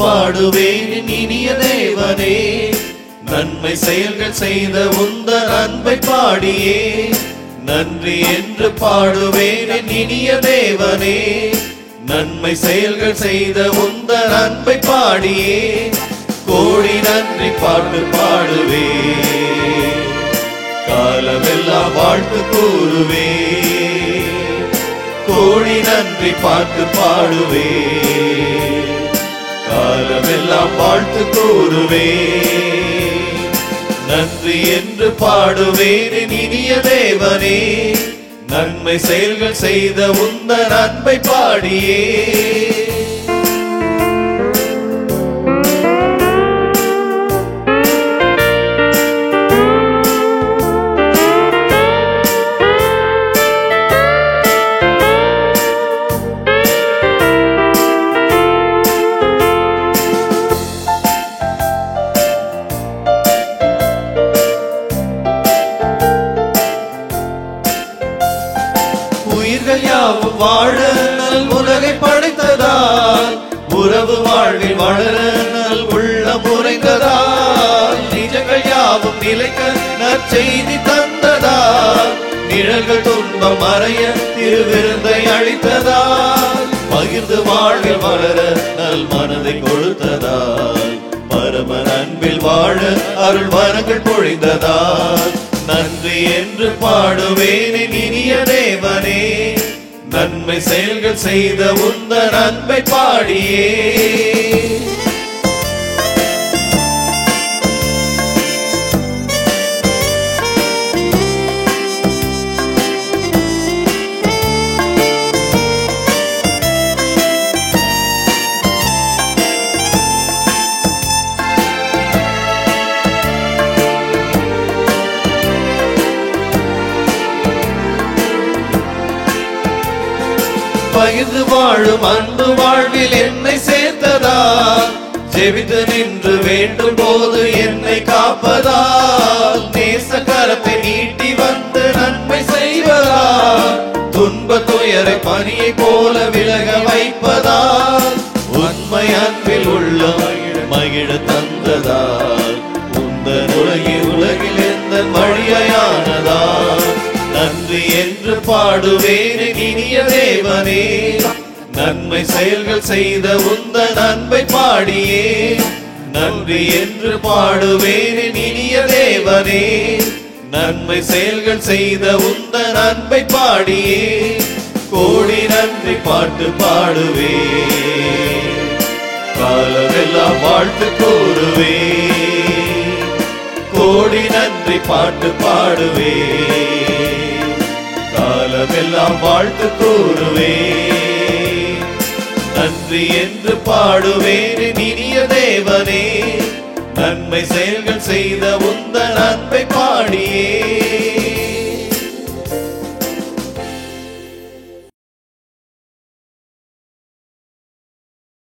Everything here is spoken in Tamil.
பாடுவேன் இனிய தேவனே, நன்மை செயல்கள் செய்த உந்தன் அன்பை பாடியே. நன்றி என்று பாடுவேன் இனிய தேவனே, நன்மை செயல்கள் செய்த உந்தன் அன்பை பாடியே. கோடி நன்றி பாட்டு பாடுவே, காலமெல்லாம் வாழ்த்து கூறுவே. கோடி நன்றி பாட்டு பாடுவே, காலமெல்லாம் வாழ்த்து கூறுவே. நன்றி என்று பாடுவேன் இனிய தேவனே, நன்மை செயல்கள் செய்த உந்தன் அன்பை பாடியே. உயிர்கள் யாவும் வாழ நல் உலகை படைத்ததால், உறவு வாழ்வில் வளர நல் உள்ளம் உறைந்ததால், நிஜங்கள் யாவும் நிலைக்க நற்செய்தி தந்ததால், நிழல்கள் துன்பம் மறைய திருவிருந்தை அளித்ததால், பகிர்ந்து வாழ்வில் வளர நல் மனதை கொடுத்ததால், பரமன் அன்பில் வாழ அருள் வரங்கள் பொழிந்ததால், நன்றி என்று பாடுவேன் இனிய தேவனே, நன்மை செயல்கள் செய்த உந்தன் அன்பை பாடியே. பகிர்ந்து வாழும் அன்பு வாழ்வில் என்னை சேர்த்ததால், ஜெபித்து நின்று வேண்டும் போது என்னை காப்பதால், நேச கரத்தை நீட்டி வந்து நன்மை செய்வதால், துன்ப துயரை பனியை போல விலக வைப்பதால், உண்மை அன்பில் உள்ள மகிழ தந்ததால், உந்தன் உலகில் எந்த வழியானதால், நன்றி என்று பாடுவேன் இனிய தேவனே, நன்மை செயல்கள் செய்த உந்தன் அன்பை பாடியே. நன்றி என்று பாடுவேன் இனிய தேவனே, நன்மை செயல்கள் செய்த உந்தன் அன்பை பாடியே. கோடி நன்றி பாட்டு பாடுவே, காலமெல்லாம் வாழ்த்து கூறுவே. கோடி நன்றி பாட்டு பாடுவே, காலமெல்லாம் வாழ்த்து கூறுவே. நன்றி என்று பாடுவேன் இனிய தேவனே, நன்மை செயல்கள் செய்த உந்தன் அன்பை பாடியே.